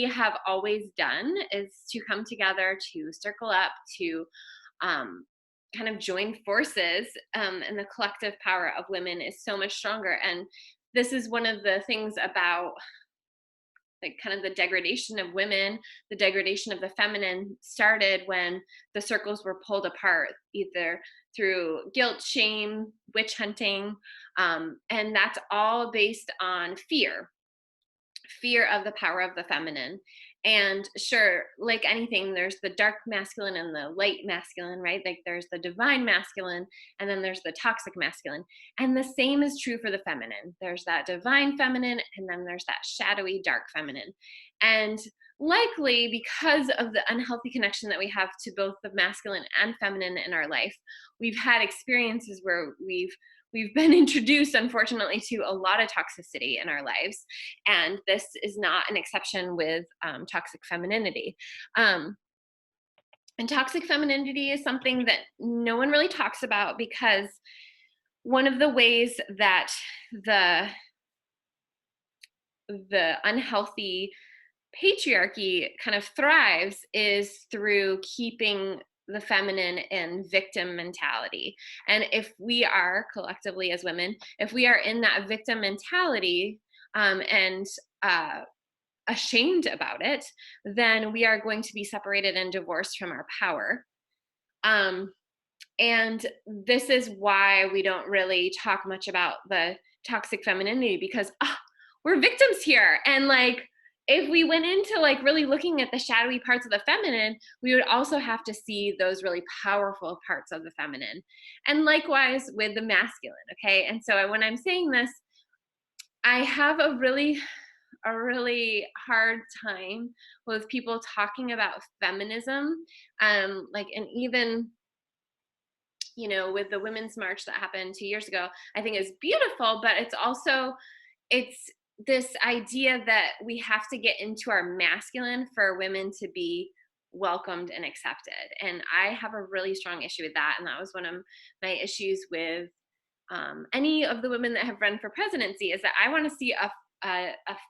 have always done is to come together, to circle up, to kind of join forces, and the collective power of women is so much stronger. And this is one of the things about like kind of the degradation of women, the degradation of the feminine started when the circles were pulled apart, either through guilt, shame, witch hunting, and that's all based on fear of the power of the feminine. And sure, like anything, there's the dark masculine and the light masculine, right? Like there's the divine masculine and then there's the toxic masculine. And the same is true for the feminine. There's that divine feminine and then there's that shadowy dark feminine. And likely because of the unhealthy connection that we have to both the masculine and feminine in our life, we've had experiences where we've been introduced, unfortunately, to a lot of toxicity in our lives. And this is not an exception with toxic femininity. And toxic femininity is something that no one really talks about, because one of the ways that the unhealthy patriarchy kind of thrives is through keeping the feminine in victim mentality. And if we are collectively as women, if we are in that victim mentality and ashamed about it, then we are going to be separated and divorced from our power. And this is why we don't really talk much about the toxic femininity, because we're victims here. And like, if we went into like really looking at the shadowy parts of the feminine, we would also have to see those really powerful parts of the feminine. And likewise with the masculine, okay? And so when I'm saying this, I have a really hard time with people talking about feminism, like, and even, you know, with the Women's March that happened 2 years ago, I think is beautiful, but it's this idea that we have to get into our masculine for women to be welcomed and accepted. And I have a really strong issue with that. And that was one of my issues with any of the women that have run for presidency, is that I want to see a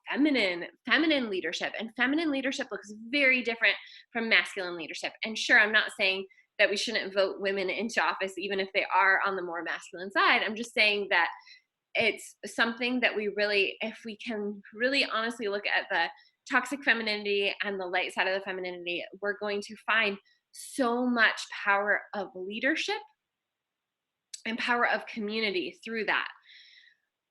feminine leadership. And feminine leadership looks very different from masculine leadership. And sure, I'm not saying that we shouldn't vote women into office, even if they are on the more masculine side. I'm just saying that it's something that we really, if we can really honestly look at the toxic femininity and the light side of the femininity, we're going to find so much power of leadership and power of community through that.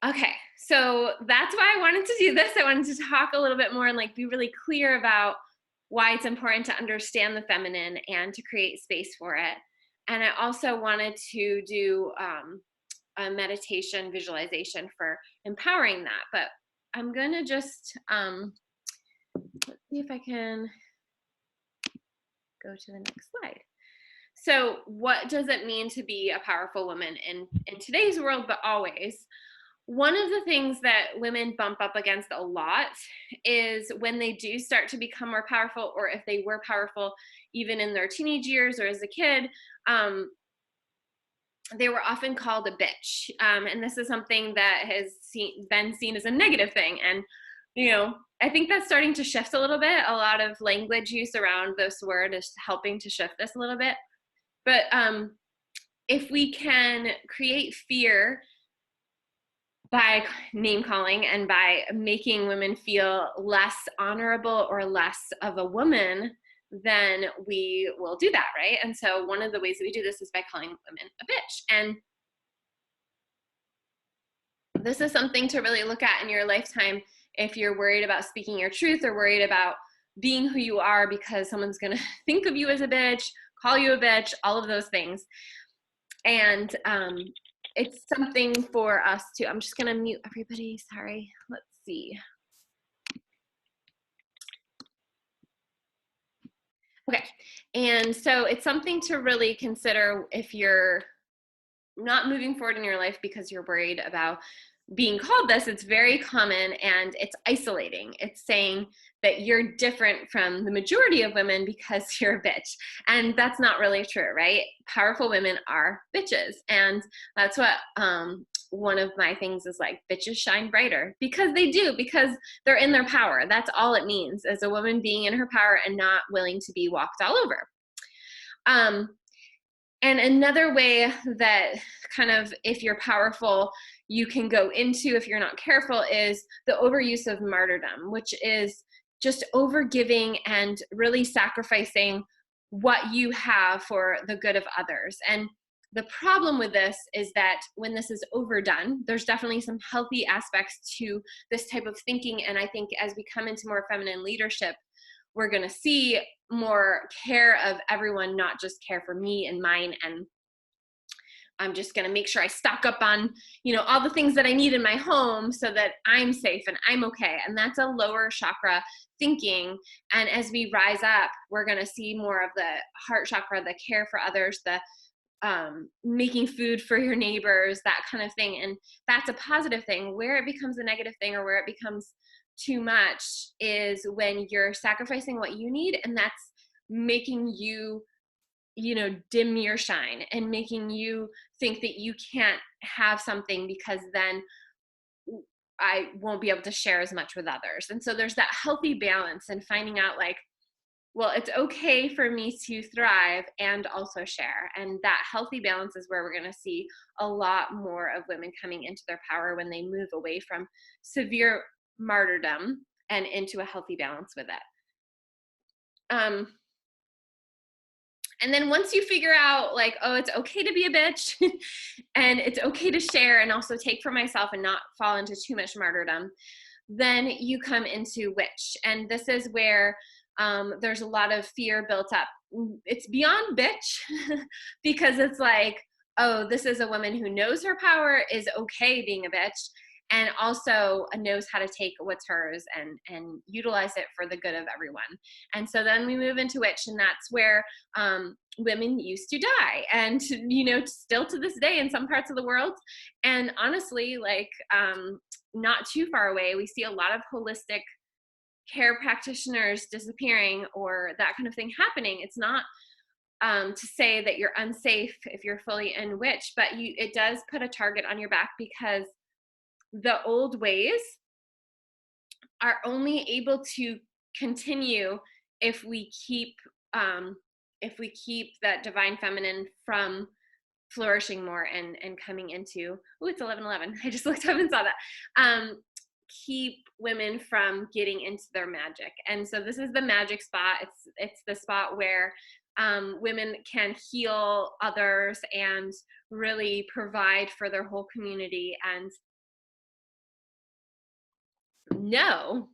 Okay, so that's why I wanted to do this. I wanted to talk a little bit more and like be really clear about why it's important to understand the feminine and to create space for it. And I also wanted to do a meditation visualization for empowering that. But I'm gonna just, let's see if I can go to the next slide. So what does it mean to be a powerful woman in today's world, but always? One of the things that women bump up against a lot is when they do start to become more powerful, or if they were powerful even in their teenage years or as a kid, they were often called a bitch. And this is something that has been seen as a negative thing. And, you know, I think that's starting to shift a little bit. A lot of language use around this word is helping to shift this a little bit. But if we can create fear by name calling and by making women feel less honorable or less of a woman, then we will do that, right? And so one of the ways that we do this is by calling women a bitch. And this is something to really look at in your lifetime if you're worried about speaking your truth or worried about being who you are because someone's gonna think of you as a bitch, call you a bitch, all of those things. And it's something for us to, I'm just gonna mute everybody, sorry, let's see. Okay, and so it's something to really consider if you're not moving forward in your life because you're worried about being called this, it's very common and it's isolating. It's saying that you're different from the majority of women because you're a bitch. And that's not really true, right? Powerful women are bitches. And that's what one of my things is like, bitches shine brighter, because they do, because they're in their power. That's all it means, as a woman being in her power and not willing to be walked all over. And another way that kind of, if you're powerful, you can go into, if you're not careful, is the overuse of martyrdom, which is just overgiving and really sacrificing what you have for the good of others. And the problem with this is that when this is overdone, there's definitely some healthy aspects to this type of thinking. And I think as we come into more feminine leadership, we're going to see more care of everyone, not just care for me and mine. And I'm just going to make sure I stock up on, you know, all the things that I need in my home so that I'm safe and I'm okay. And that's a lower chakra thinking. And as we rise up, we're going to see more of the heart chakra, the care for others, the making food for your neighbors, that kind of thing. And that's a positive thing. Where it becomes a negative thing, or where it becomes too much, is when you're sacrificing what you need, and that's making you, you know, dim your shine and making you think that you can't have something because then I won't be able to share as much with others. And so there's that healthy balance, and finding out like, well, it's okay for me to thrive and also share. And that healthy balance is where we're going to see a lot more of women coming into their power, when they move away from severe martyrdom and into a healthy balance with it. And then once you figure out like, oh, it's okay to be a bitch and it's okay to share and also take for myself and not fall into too much martyrdom, then you come into witch. And this is where there's a lot of fear built up. It's beyond bitch because it's like, oh, this is a woman who knows her power, is okay being a bitch, and also knows how to take what's hers and utilize it for the good of everyone. And so then we move into witch, and that's where women used to die, and you know, still to this day in some parts of the world. And honestly, like not too far away, we see a lot of holistic care practitioners disappearing, or that kind of thing happening. It's not to say that you're unsafe if you're fully in witch, but it does put a target on your back, because the old ways are only able to continue if we keep that divine feminine from flourishing more and coming into, oh, it's 11:11. I just looked up and saw that. Keep women from getting into their magic. And so this is the magic spot. It's the spot where women can heal others and really provide for their whole community, and know,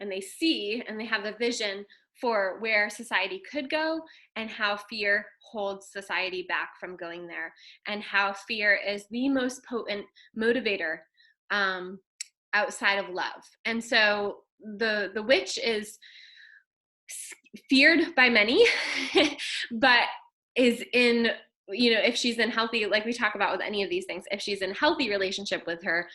and they see, and they have the vision for where society could go, and how fear holds society back from going there, and how fear is the most potent motivator outside of love. And so the witch is feared by many, but is in, you know, if she's in healthy, like we talk about with any of these things, if she's in healthy relationship with her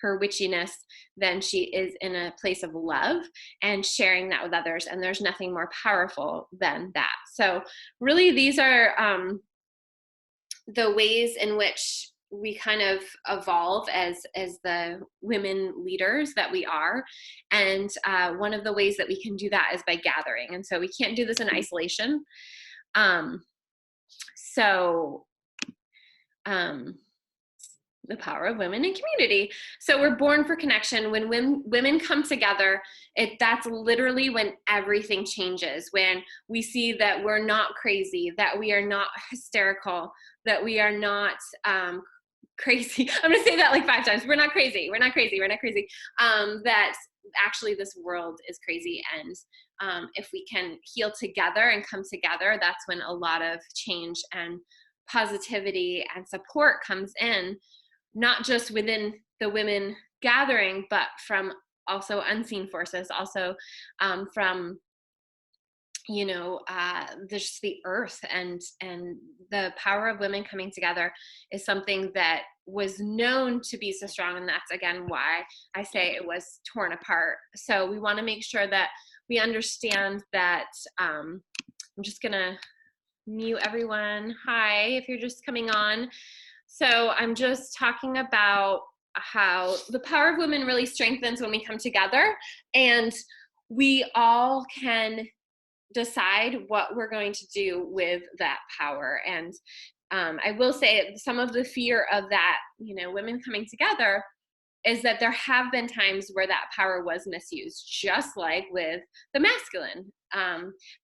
witchiness, then she is in a place of love and sharing that with others. And there's nothing more powerful than that. So really, these are the ways in which we kind of evolve as the women leaders that we are. And one of the ways that we can do that is by gathering. And so we can't do this in isolation. The power of women in community. So we're born for connection. When women come together, that's literally when everything changes. When we see that we're not crazy, that we are not hysterical, that we are not crazy. I'm going to say that like 5 times. We're not crazy. We're not crazy. We're not crazy. That actually this world is crazy. And if we can heal together and come together, that's when a lot of change and positivity and support comes in, not just within the women gathering, but from also unseen forces, also from just the earth and the power of women coming together is something that was known to be so strong. And that's, again, why I say it was torn apart. So we want to make sure that we understand that. I'm just going to mute everyone. Hi, if you're just coming on. So I'm just talking about how the power of women really strengthens when we come together, and we all can decide what we're going to do with that power. And I will say some of the fear of that, women coming together, is that there have been times where that power was misused, just like with the masculine.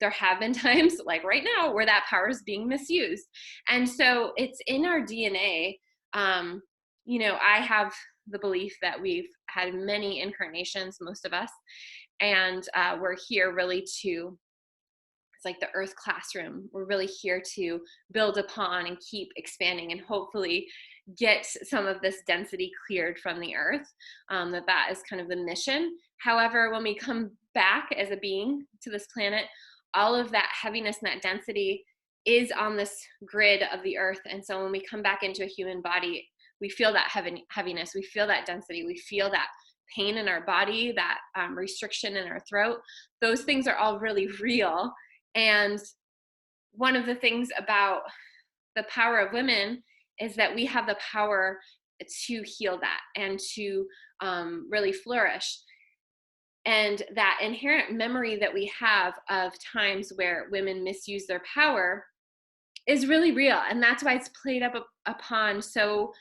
There have been times, like right now, where that power is being misused. And so it's in our DNA. I have the belief that we've had many incarnations, most of us, and we're here really to, it's like the earth classroom. We're really here to build upon and keep expanding and hopefully get some of this density cleared from the earth. That is kind of the mission. However, when we come back as a being to this planet, all of that heaviness and that density is on this grid of the earth. And so when we come back into a human body, we feel that heaviness, we feel that density, we feel that pain in our body, that restriction in our throat. Those things are all really real. And one of the things about the power of women is that we have the power to heal that and to really flourish. And that inherent memory that we have of times where women misuse their power is really real. And that's why it's played up upon so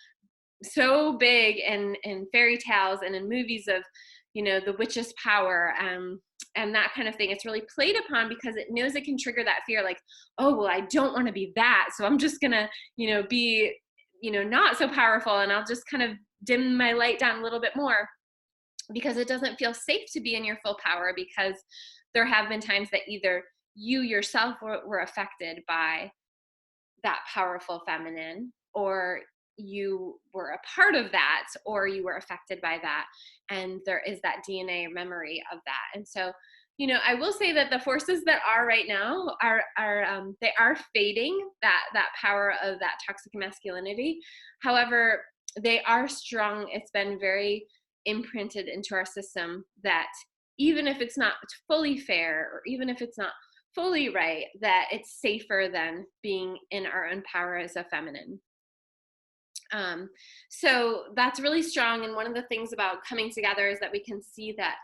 big in fairy tales and in movies of, the witch's power, and that kind of thing. It's really played upon because it knows it can trigger that fear, like, oh, well, I don't want to be that, so I'm just gonna, be, not so powerful, and I'll just kind of dim my light down a little bit more, because it doesn't feel safe to be in your full power, because there have been times that either you yourself were affected by that powerful feminine, or you were a part of that, or you were affected by that, and there is that DNA memory of that. And so, I will say that the forces that are right now are they are fading that power of that toxic masculinity. However, they are strong. It's been very imprinted into our system that even if it's not fully fair, or even if it's not fully right, that it's safer than being in our own power as a feminine. So that's really strong. And one of the things about coming together is that we can see that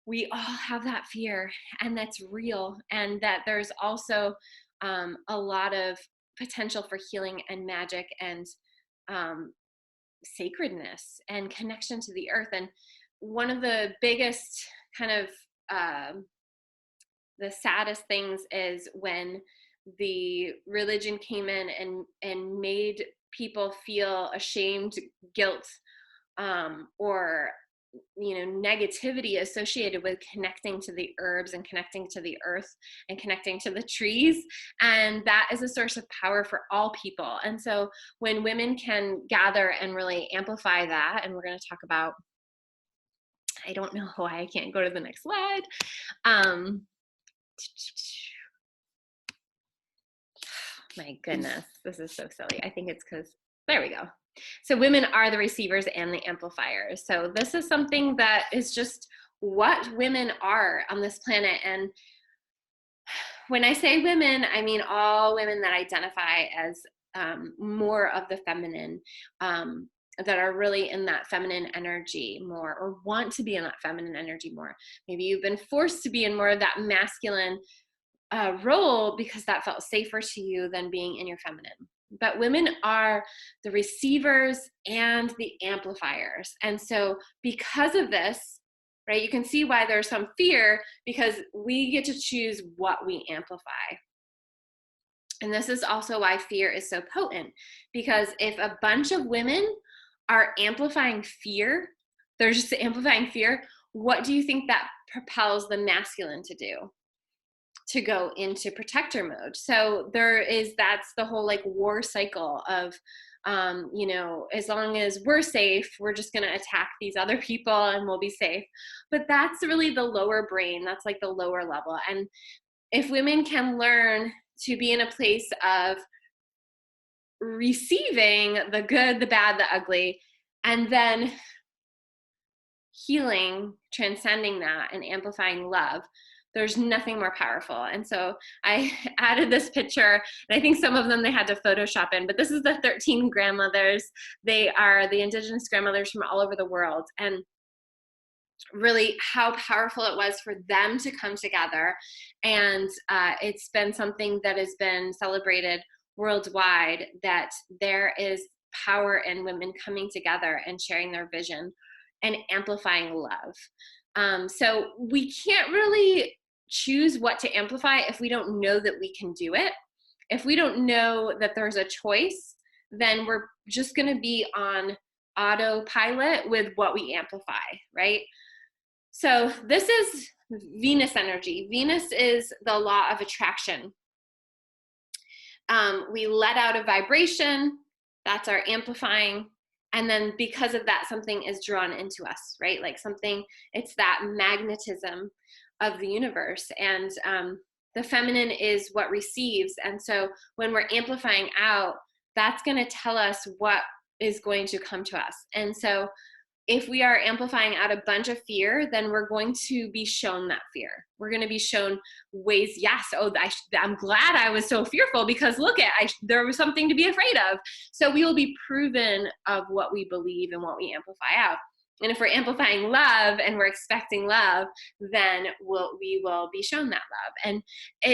we all have that fear, and that's real. And that there's also a lot of potential for healing and magic and sacredness and connection to the earth. And one of the biggest kind of the saddest things is when the religion came in and made people feel ashamed, guilt, or negativity associated with connecting to the herbs and connecting to the earth and connecting to the trees. And that is a source of power for all people. And so when women can gather and really amplify that, and we're going to talk about, I don't know why I can't go to the next slide. My goodness, this is so silly. I think it's because, there we go. So women are the receivers and the amplifiers. So this is something that is just what women are on this planet. And when I say women, I mean all women that identify as more of the feminine, that are really in that feminine energy more, or want to be in that feminine energy more. Maybe you've been forced to be in more of that masculine role because that felt safer to you than being in your feminine. But women are the receivers and the amplifiers. And so because of this, right, you can see why there's some fear, because we get to choose what we amplify. And this is also why fear is so potent, because if a bunch of women are amplifying fear, they're just amplifying fear, what do you think that propels the masculine to do? To go into protector mode. So that's the whole like war cycle of, as long as we're safe, we're just going to attack these other people and we'll be safe. But that's really the lower brain. That's like the lower level. And if women can learn to be in a place of receiving the good, the bad, the ugly, and then healing, transcending that, and amplifying love, there's nothing more powerful. And so I added this picture, and I think some of them they had to Photoshop in, but this is the 13 grandmothers. They are the indigenous grandmothers from all over the world. And really how powerful it was for them to come together. And it's been something that has been celebrated worldwide, that there is power in women coming together and sharing their vision and amplifying love. So we can't really choose what to amplify if we don't know that we can do it. If we don't know that there's a choice, then we're just going to be on autopilot with what we amplify, right? So this is Venus energy. Venus is the law of attraction. We let out a vibration, that's our amplifying. And then because of that, something is drawn into us, right? Like something, it's that magnetism of the universe. And the feminine is what receives. And so when we're amplifying out, that's going to tell us what is going to come to us. And so if we are amplifying out a bunch of fear, then we're going to be shown that fear. We're going to be shown ways, yes, oh, I'm glad I was so fearful because look there was something to be afraid of. So we will be proven of what we believe and what we amplify out. And if we're amplifying love and we're expecting love, then we will be shown that love.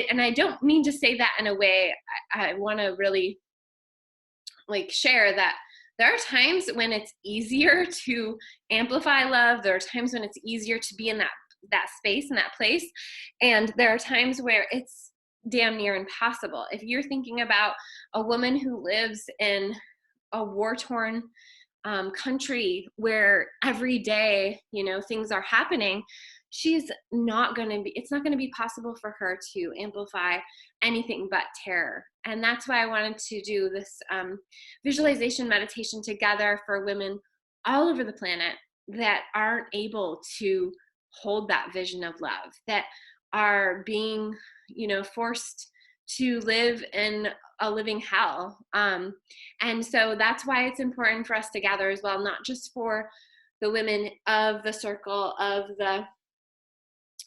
And I don't mean to say that in a way, I want to really like share that there are times when it's easier to amplify love. There are times when it's easier to be in that space and that place. And there are times where it's damn near impossible. If you're thinking about a woman who lives in a war-torn country where every day, things are happening, it's not going to be possible for her to amplify anything but terror. And that's why I wanted to do this visualization meditation together for women all over the planet that aren't able to hold that vision of love, that are being, forced to live in a living hell. And so that's why it's important for us to gather as well, not just for the women of the circle of the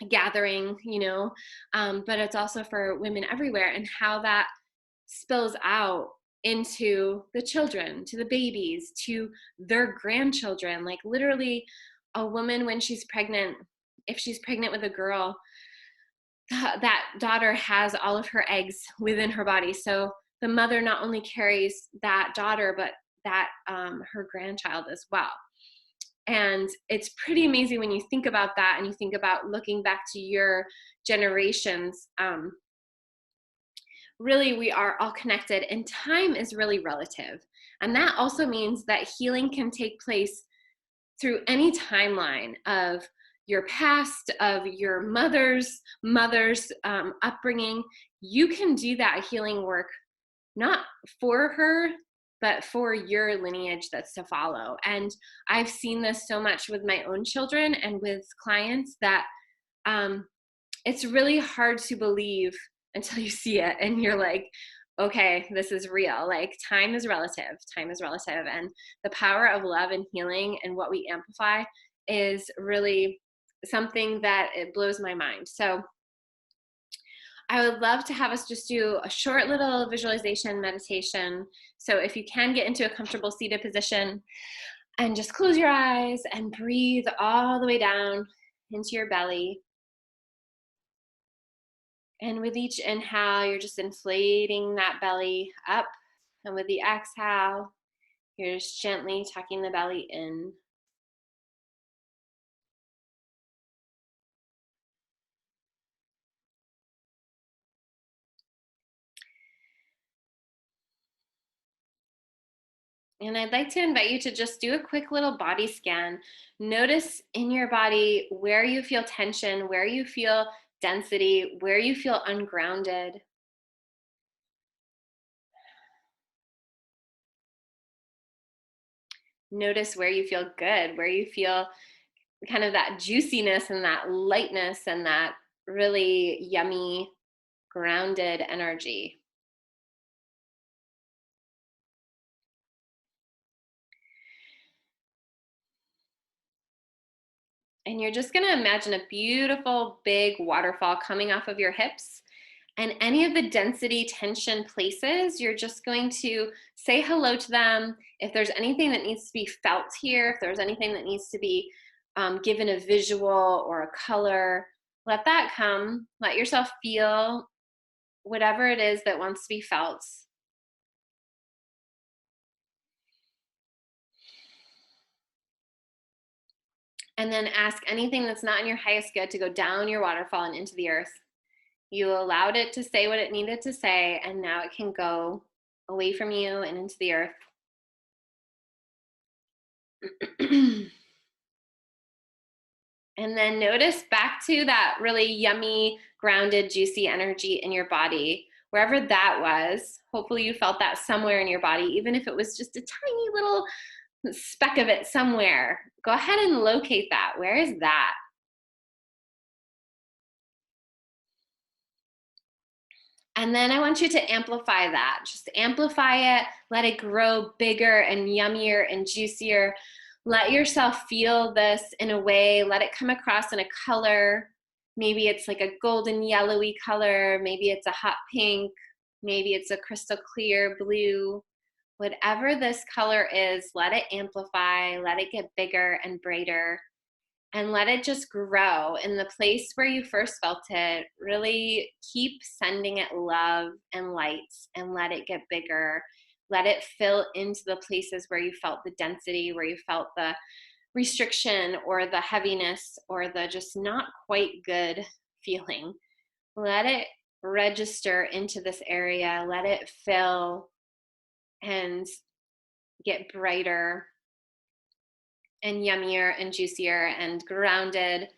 gathering, but it's also for women everywhere, and how that spills out into the children, to the babies, to their grandchildren. Like literally a woman, when she's pregnant, if she's pregnant with a girl, that daughter has all of her eggs within her body. So the mother not only carries that daughter, but that her grandchild as well. And it's pretty amazing when you think about that, and you think about looking back to your generations. Really, we are all connected, and time is really relative. And that also means that healing can take place through any timeline of your past, of your mother's upbringing. You can do that healing work, not for her, but for your lineage that's to follow. And I've seen this so much with my own children and with clients that it's really hard to believe until you see it and you're like, okay, this is real. Like time is relative, and the power of love and healing and what we amplify is really something that it blows my mind. So I would love to have us just do a short little visualization meditation. So if you can get into a comfortable seated position and just close your eyes and breathe all the way down into your belly. And with each inhale, you're just inflating that belly up. And with the exhale, you're just gently tucking the belly in. And I'd like to invite you to just do a quick little body scan. Notice in your body where you feel tension, where you feel density, where you feel ungrounded. Notice where you feel good, where you feel kind of that juiciness and that lightness and that really yummy grounded energy. And you're just going to imagine a beautiful big waterfall coming off of your hips. And any of the density tension places, you're just going to say hello to them. If there's anything that needs to be felt here, if there's anything that needs to be given a visual or a color, let that come. Let yourself feel whatever it is that wants to be felt. And then ask anything that's not in your highest good to go down your waterfall and into the earth. You allowed it to say what it needed to say, and now it can go away from you and into the earth. And then notice back to that really yummy, grounded, juicy energy in your body, wherever that was. Hopefully you felt that somewhere in your body, even if it was just a tiny little speck of it somewhere. Go ahead and locate that. Where is that? And then I want you to amplify that. Just amplify it, let it grow bigger and yummier and juicier. Let yourself feel this in a way, let it come across in a color. Maybe it's like a golden yellowy color, maybe it's a hot pink, maybe it's a crystal clear blue. Whatever this color is, let it amplify, let it get bigger and brighter. And let it just grow in the place where you first felt it. Really keep sending it love and light and let it get bigger. Let it fill into the places where you felt the density, where you felt the restriction or the heaviness or the just not quite good feeling. Let it register into this area. Let it fill and get brighter and yummier and juicier and grounded.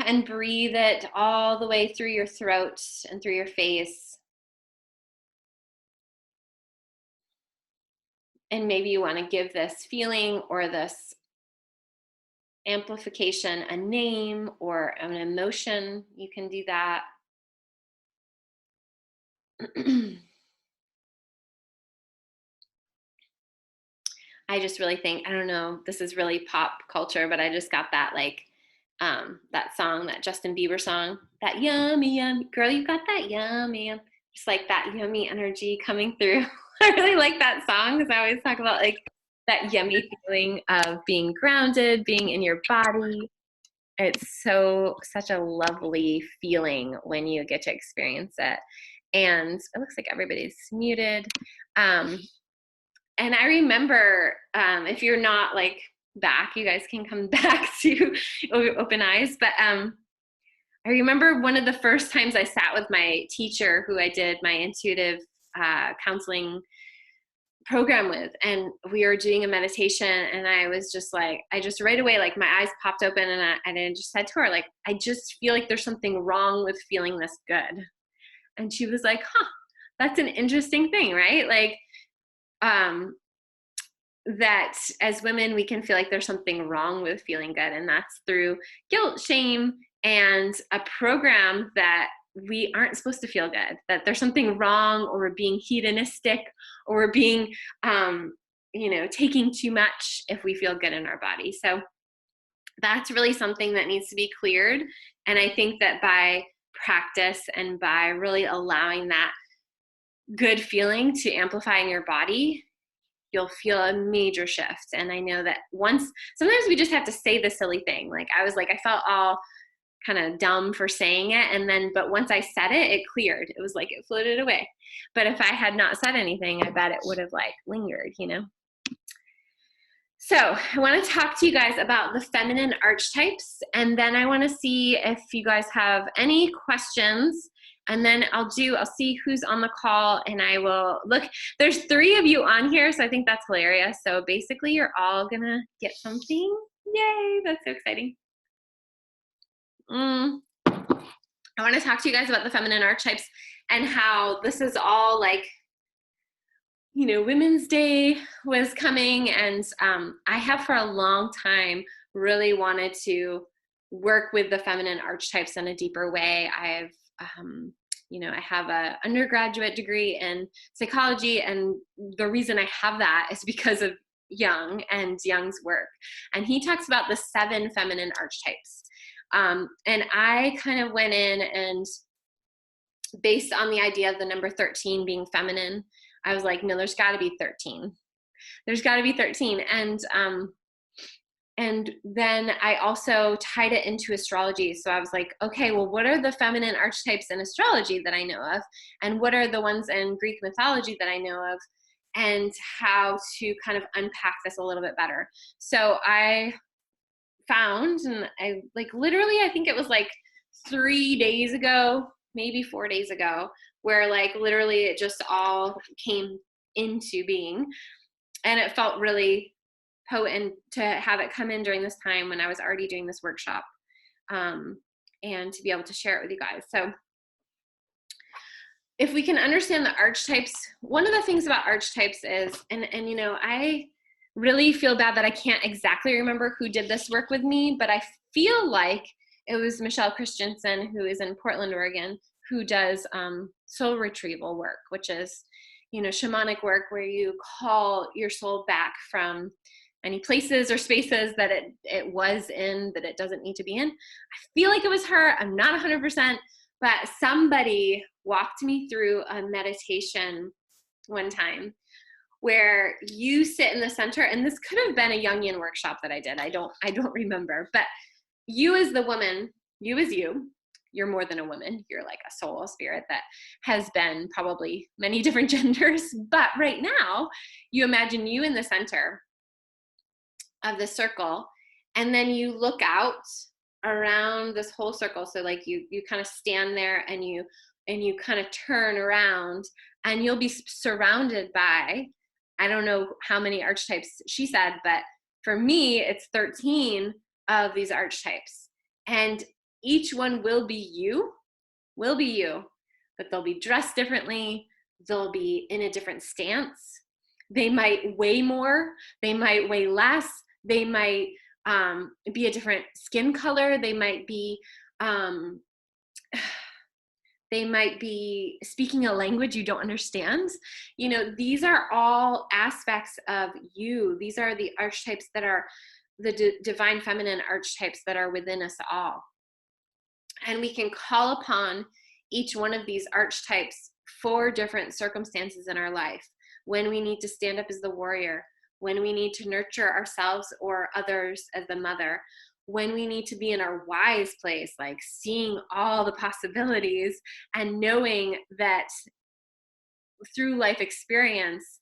And breathe it all the way through your throat and through your face. And maybe you want to give this feeling or this amplification a name or an emotion. You can do that. I just really think, I don't know, this is really pop culture, but I just got that like that song, that Justin Bieber song, that yummy, yummy, girl, you got that yummy, just like that yummy energy coming through. I really like that song because I always talk about like that yummy feeling of being grounded, being in your body. It's such a lovely feeling when you get to experience it. And it looks like everybody's muted. And I remember, if you're not like back, you guys can come back to Open Eyes. But I remember one of the first times I sat with my teacher who I did my intuitive counseling program with, and we were doing a meditation, and I was just like, I just right away, like my eyes popped open, and I just said to her, like, I just feel like there's something wrong with feeling this good. And she was like, huh, that's an interesting thing, right? Like, that as women, we can feel like there's something wrong with feeling good. And that's through guilt, shame, and a program that we aren't supposed to feel good, that there's something wrong, or we're being hedonistic, or we're being, taking too much if we feel good in our body. So that's really something that needs to be cleared. And I think that by practice and by really allowing that good feeling to amplify in your body, you'll feel a major shift. And I know that sometimes we just have to say the silly thing. Like I was like, I felt all kind of dumb for saying it. But once I said it, it cleared. It was like it floated away. But if I had not said anything, I bet it would have like lingered, So I want to talk to you guys about the feminine archetypes. And then I want to see if you guys have any questions. And then I'll see who's on the call, and I will look. There's 3 of you on here, so I think that's hilarious. So basically you're all gonna get something. Yay, that's so exciting. I want to talk to you guys about the feminine archetypes and how this is all like, Women's Day was coming, and I have for a long time really wanted to work with the feminine archetypes in a deeper way. I've I have a undergraduate degree in psychology, and the reason I have that is because of Jung and Jung's work. And he talks about the 7 feminine archetypes. And I kind of went in and based on the idea of the number 13 being feminine, I was like, no, there's got to be 13. There's got to be 13. And then I also tied it into astrology. So I was like, okay, well, what are the feminine archetypes in astrology that I know of? And what are the ones in Greek mythology that I know of? And how to kind of unpack this a little bit better. So I found, and I literally, I think it was 3 days ago, maybe 4 days ago, where literally it just all came into being. And it felt really potent to have it come in during this time when I was already doing this workshop, and to be able to share it with you guys. So if we can understand the archetypes, one of the things about archetypes is, and I really feel bad that I can't exactly remember who did this work with me, but I feel like it was Michelle Christensen, who is in Portland, Oregon, who does soul retrieval work, which is, shamanic work where you call your soul back from any places or spaces that it was in that it doesn't need to be in. I feel like it was her. I'm not 100%, but somebody walked me through a meditation one time where you sit in the center, and this could have been a Jungian workshop that I did. I don't remember, but you as the woman, you as you're more than a woman. You're like a soul, a spirit that has been probably many different genders. But right now, you imagine you in the center of the circle, and then you look out around this whole circle. So you kind of stand there, and you kind of turn around, and you'll be surrounded by, I don't know how many archetypes she said, but for me, it's 13 of these archetypes. And each one will be you, but they'll be dressed differently. They'll be in a different stance. They might weigh more. They might weigh less. They might be a different skin color. They might be speaking a language you don't understand. These are all aspects of you. These are the archetypes that are the divine feminine archetypes that are within us all. And we can call upon each one of these archetypes for different circumstances in our life. When we need to stand up as the warrior, when we need to nurture ourselves or others as the mother, when we need to be in our wise place, seeing all the possibilities and knowing that through life experience,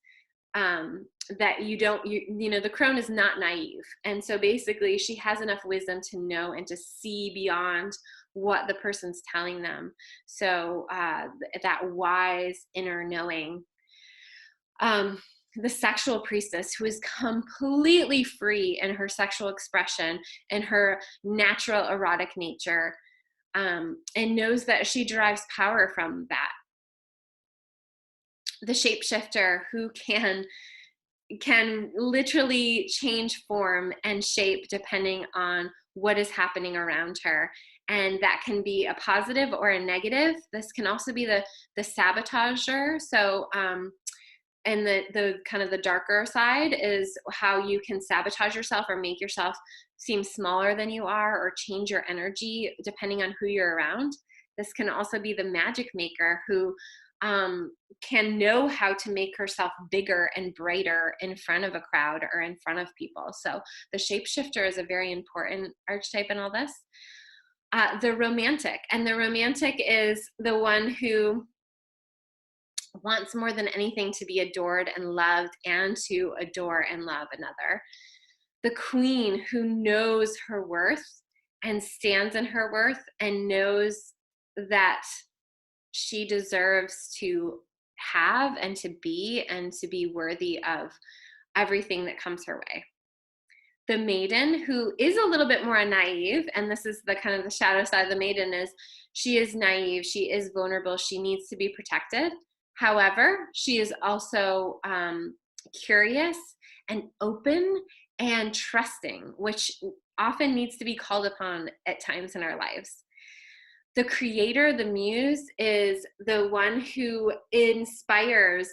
that the crone is not naive. And so basically she has enough wisdom to know and to see beyond what the person's telling them. So that wise inner knowing. The sexual priestess, who is completely free in her sexual expression and her natural erotic nature, and knows that she derives power from that. The shapeshifter, who can literally change form and shape depending on what is happening around her. And that can be a positive or a negative. This can also be the sabotager. So, and the kind of the darker side is how you can sabotage yourself or make yourself seem smaller than you are, or change your energy depending on who you're around. This can also be the magic maker, who can know how to make herself bigger and brighter in front of a crowd or in front of people. So the shapeshifter is a very important archetype in all this. The romantic, and the romantic is the one who wants more than anything to be adored and loved, and to adore and love another. The queen, who knows her worth and stands in her worth and knows that she deserves to have and to be worthy of everything that comes her way. The maiden, who is a little bit more naive, and this is the kind of the shadow side of the maiden, is she is naive, she is vulnerable, she needs to be protected. However, she is also curious and open and trusting, which often needs to be called upon at times in our lives. The creator, the muse, is the one who inspires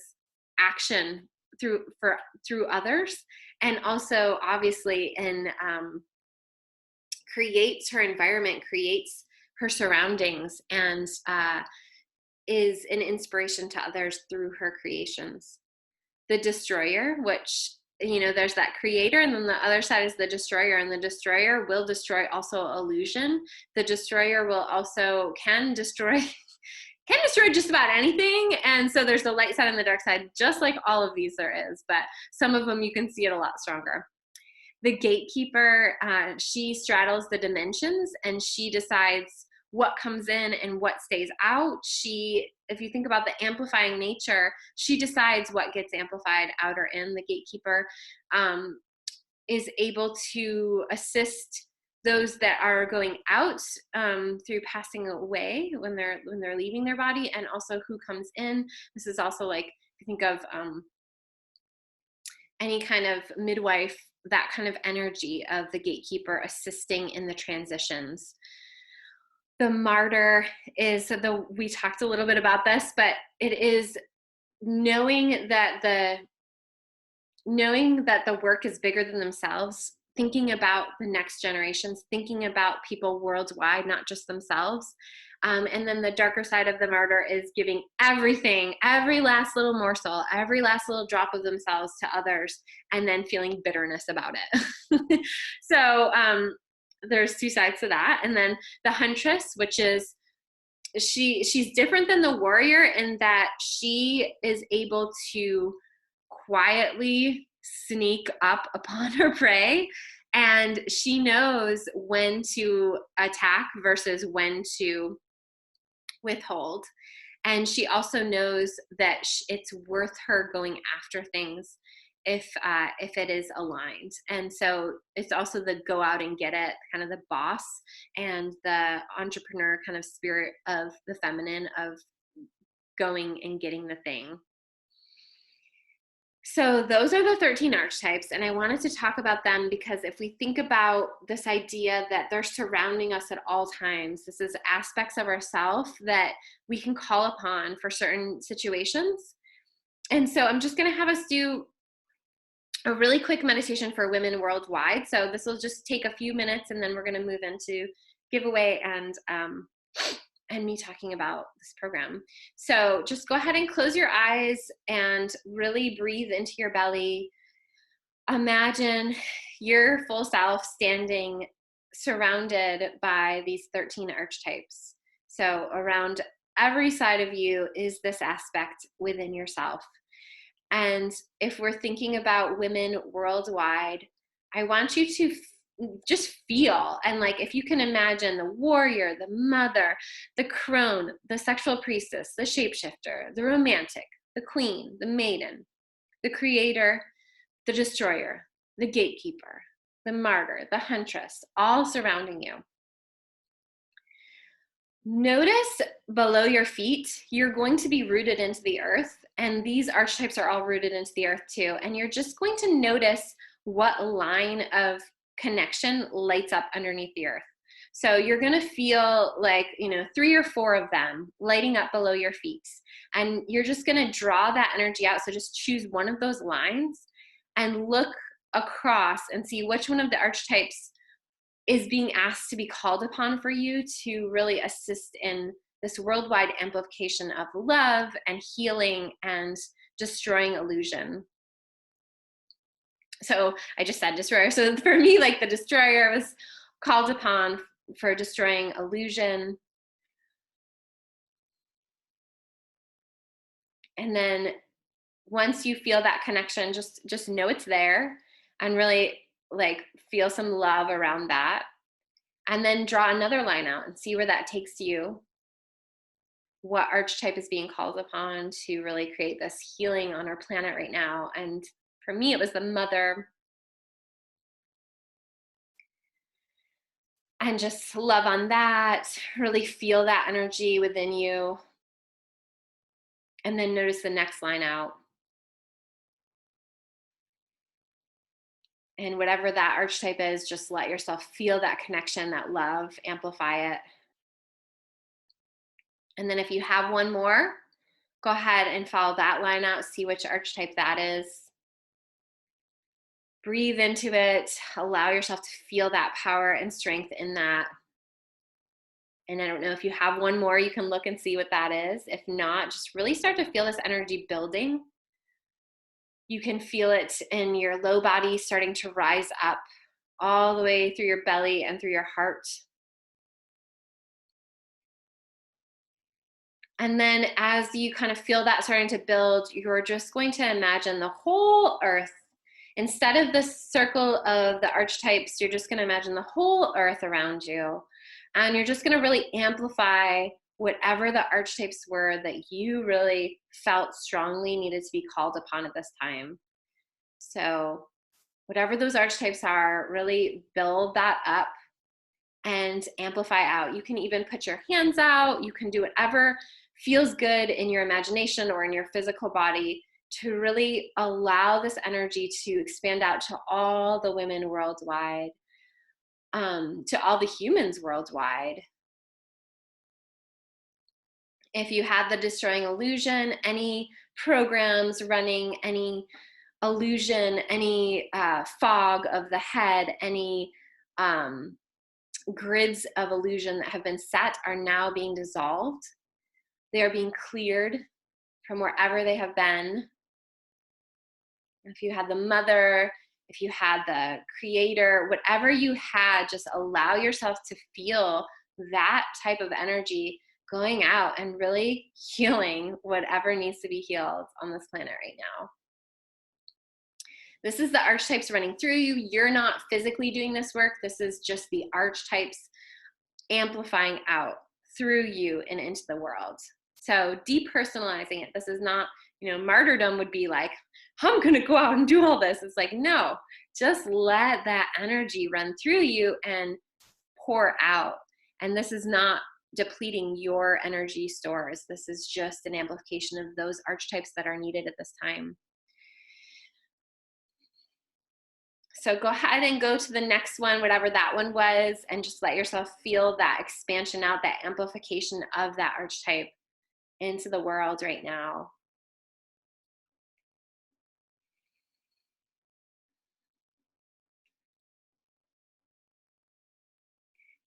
action through others, and also obviously creates her environment, creates her surroundings, and is an inspiration to others through her creations. The destroyer, which, there's that creator, and then the other side is the destroyer, and the destroyer will destroy also illusion. The destroyer will also can destroy just about anything. And so there's the light side and the dark side, just like all of these there is, but some of them you can see it a lot stronger. The gatekeeper, she straddles the dimensions, and she decides what comes in and what stays out. If you think about the amplifying nature, she decides what gets amplified out or in. The gatekeeper is able to assist those that are going out through passing away when they're leaving their body, and also who comes in. This is also like, if you think of any kind of midwife, that kind of energy of the gatekeeper assisting in the transitions. The martyr is we talked a little bit about this, but it is knowing that the work is bigger than themselves, thinking about the next generations, thinking about people worldwide, not just themselves. And then the darker side of the martyr is giving everything, every last little morsel, every last little drop of themselves to others, and then feeling bitterness about it. So there's two sides to that. And then the huntress, which is, she's different than the warrior in that she is able to quietly sneak up upon her prey, and she knows when to attack versus when to withhold. And she also knows that it's worth her going after things if it is aligned. And so it's also the go out and get it, kind of the boss and the entrepreneur kind of spirit of the feminine, of going and getting the thing. So those are the 13 archetypes, and I wanted to talk about them because if we think about this idea that they're surrounding us at all times, this is aspects of ourselves that we can call upon for certain situations. And so I'm just going to have us do a really quick meditation for women worldwide. So this will just take a few minutes, and then we're going to move into giveaway and me talking about this program. So just go ahead and close your eyes and really breathe into your belly. Imagine your full self standing surrounded by these 13 archetypes. So around every side of you is this aspect within yourself. And if we're thinking about women worldwide, I want you to just feel, and like, if you can imagine the warrior, the mother, the crone, the sexual priestess, the shapeshifter, the romantic, the queen, the maiden, the creator, the destroyer, the gatekeeper, the martyr, the huntress, all surrounding you. Notice below your feet, you're going to be rooted into the earth, and these archetypes are all rooted into the earth too. And you're just going to notice what line of connection lights up underneath the earth. So you're going to feel like, 3 or 4 of them lighting up below your feet. And you're just going to draw that energy out. So just choose one of those lines and look across and see which one of the archetypes is being asked to be called upon for you to really assist in this worldwide amplification of love and healing and destroying illusion. So I just said destroyer. So for me, like, the destroyer was called upon for destroying illusion. And then once you feel that connection, just know it's there and really feel some love around that. And then draw another line out and see where that takes you. What archetype is being called upon to really create this healing on our planet right now? And for me, it was the mother. And just love on that, really feel that energy within you. And then notice the next line out. And whatever that archetype is, just let yourself feel that connection, that love, amplify it. And then if you have one more, go ahead and follow that line out, see which archetype that is. Breathe into it, allow yourself to feel that power and strength in that. And I don't know if you have one more, you can look and see what that is. If not, just really start to feel this energy building. You can feel it in your low body starting to rise up all the way through your belly and through your heart. And then as you kind of feel that starting to build, you're just going to imagine the whole earth. Instead of the circle of the archetypes, you're just going to imagine the whole earth around you. And you're just going to really amplify whatever the archetypes were that you really felt strongly needed to be called upon at this time. So whatever those archetypes are, really build that up and amplify out. You can even put your hands out. You can do whatever feels good in your imagination or in your physical body to really allow this energy to expand out to all the women worldwide, to all the humans worldwide. If you had the Destroying Illusion, any programs running, any illusion, any fog of the head, any grids of illusion that have been set are now being dissolved. They are being cleared from wherever they have been. If you had the mother, if you had the creator, whatever you had, just allow yourself to feel that type of energy going out and really healing whatever needs to be healed on this planet right now. This is the archetypes running through you. You're not physically doing this work. This is just the archetypes amplifying out through you and into the world. So depersonalizing it. This is not, martyrdom would be like, I'm going to go out and do all this. It's like, no, just let that energy run through you and pour out. And this is not depleting your energy stores. This is just an amplification of those archetypes that are needed at this time. So go ahead and go to the next one, whatever that one was, and just let yourself feel that expansion out, that amplification of that archetype into the world right now.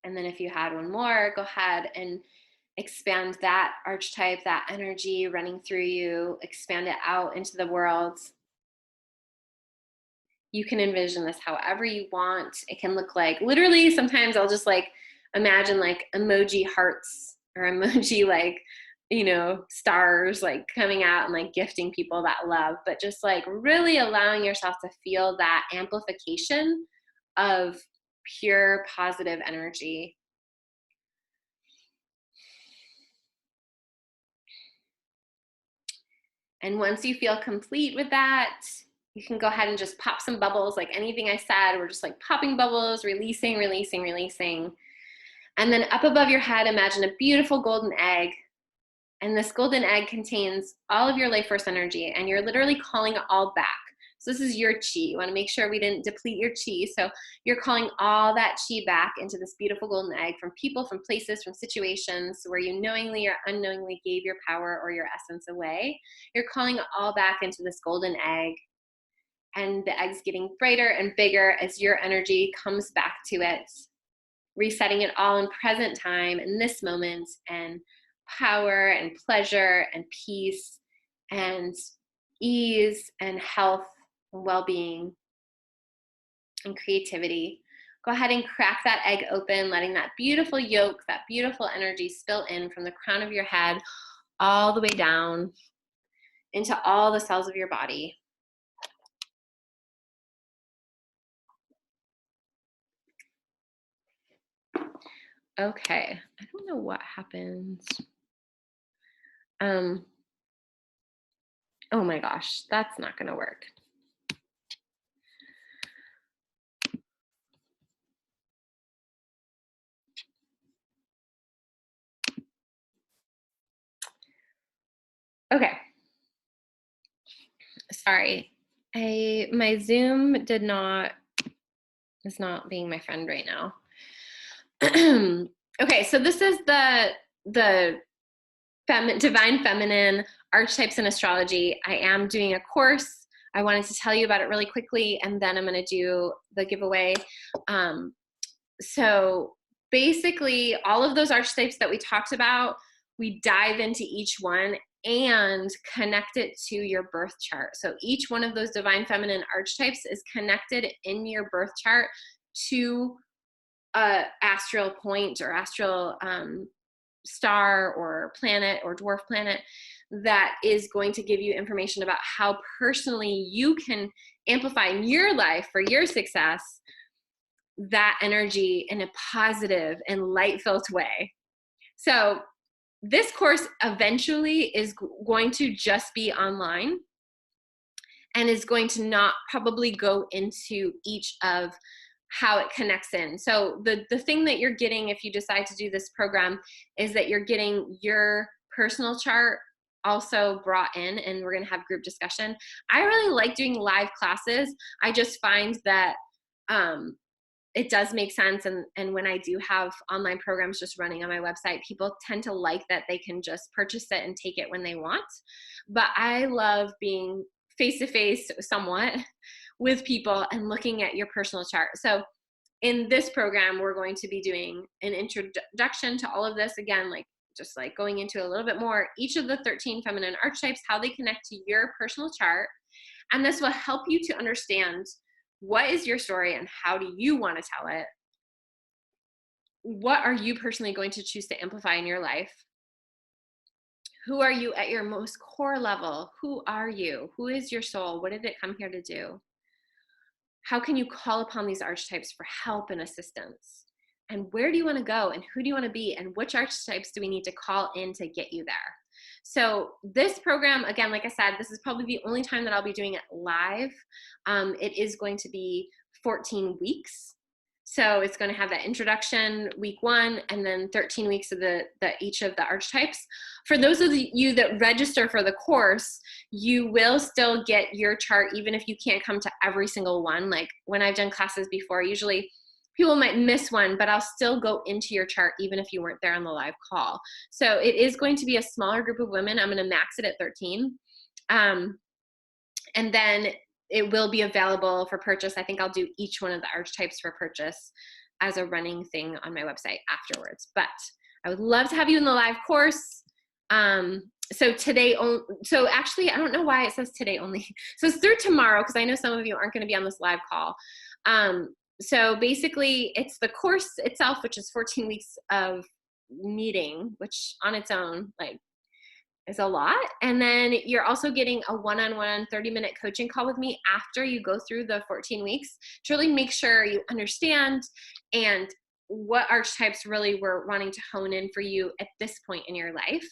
And then if you had one more, go ahead and expand that archetype, that energy running through you, expand it out into the world. You can envision this however you want. It can look like, literally, sometimes I'll just like imagine like emoji hearts or emoji like, stars like coming out and like gifting people that love, but just like really allowing yourself to feel that amplification of pure positive energy. And once you feel complete with that, you can go ahead and just pop some bubbles, like anything I said. We're just like popping bubbles, releasing, releasing, releasing. And then up above your head, imagine a beautiful golden egg. And this golden egg contains all of your life force energy, and you're literally calling it all back. So this is your chi. You want to make sure we didn't deplete your chi. So you're calling all that chi back into this beautiful golden egg from people, from places, from situations where you knowingly or unknowingly gave your power or your essence away. You're calling it all back into this golden egg. And the egg's getting brighter and bigger as your energy comes back to it, resetting it all in present time, in this moment, and power and pleasure and peace and ease and health and well-being and creativity. Go ahead and crack that egg open, letting that beautiful yolk, that beautiful energy spill in from the crown of your head all the way down into all the cells of your body. Okay, I don't know what happens. Oh my gosh, that's not gonna work. Okay. Sorry. My Zoom is not being my friend right now. Okay, so this is the Divine Feminine, Archetypes in Astrology. I am doing a course. I wanted to tell you about it really quickly, and then I'm going to do the giveaway. So basically, all of those archetypes that we talked about, we dive into each one and connect it to your birth chart. So each one of those divine feminine archetypes is connected in your birth chart to a astral point or astral star or planet or dwarf planet that is going to give you information about how personally you can amplify in your life for your success that energy in a positive and light-filled way. So this course eventually is going to just be online and is going to not probably go into each of how it connects in. So the thing that you're getting if you decide to do this program is that you're getting your personal chart also brought in, and we're going to have group discussion. I really like doing live classes. I just find that it does make sense. And when I do have online programs just running on my website, people tend to like that they can just purchase it and take it when they want. But I love being face-to-face somewhat with people and looking at your personal chart. So in this program, we're going to be doing an introduction to all of this. Again, just going into a little bit more, each of the 13 feminine archetypes, how they connect to your personal chart. And this will help you to understand what is your story and how do you want to tell it? What are you personally going to choose to amplify in your life? Who are you at your most core level? Who are you? Who is your soul? What did it come here to do? How can you call upon these archetypes for help and assistance? And where do you want to go? And who do you want to be? And which archetypes do we need to call in to get you there? So this program, again, like I said, this is probably the only time that I'll be doing it live. It is going to be 14 weeks. So it's going to have that introduction week 1 and then 13 weeks of each of the archetypes. For those of you that register for the course, you will still get your chart even if you can't come to every single one. Like when I've done classes before, usually people might miss one, but I'll still go into your chart even if you weren't there on the live call. So it is going to be a smaller group of women. I'm going to max it at 13. And then it will be available for purchase. I think I'll do each one of the archetypes for purchase as a running thing on my website afterwards. But I would love to have you in the live course. So actually, I don't know why it says today only. So it's through tomorrow, because I know some of you aren't going to be on this live call. So basically, it's the course itself, which is 14 weeks of meeting, which on its own, is a lot. And then you're also getting a one-on-one 30-minute coaching call with me after you go through the 14 weeks to really make sure you understand and what archetypes really we're wanting to hone in for you at this point in your life.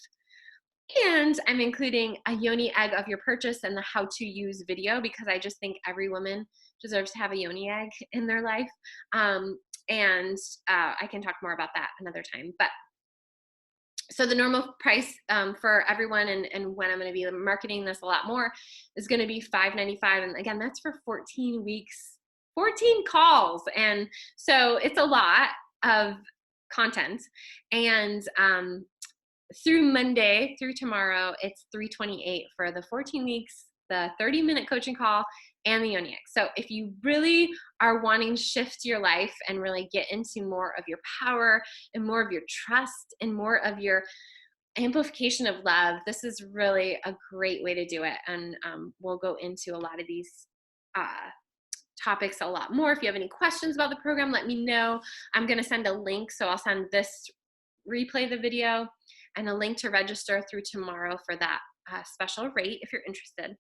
And I'm including a yoni egg of your purchase and the how to use video, because I just think every woman deserves to have a yoni egg in their life. I can talk more about that another time. But so the normal price for everyone, and when I'm going to be marketing this a lot more, is going to be $5.95. And again, that's for 14 weeks, 14 calls. And so it's a lot of content. And through Monday, through tomorrow, it's $328 for the 14 weeks, the 30-minute coaching call, and the yoni egg. So if you really are wanting to shift your life and really get into more of your power and more of your trust and more of your amplification of love, this is really a great way to do it. And we'll go into a lot of these topics a lot more. If you have any questions about the program, let me know. I'm going to send a link. So I'll send this replay the video and a link to register through tomorrow for that special rate if you're interested.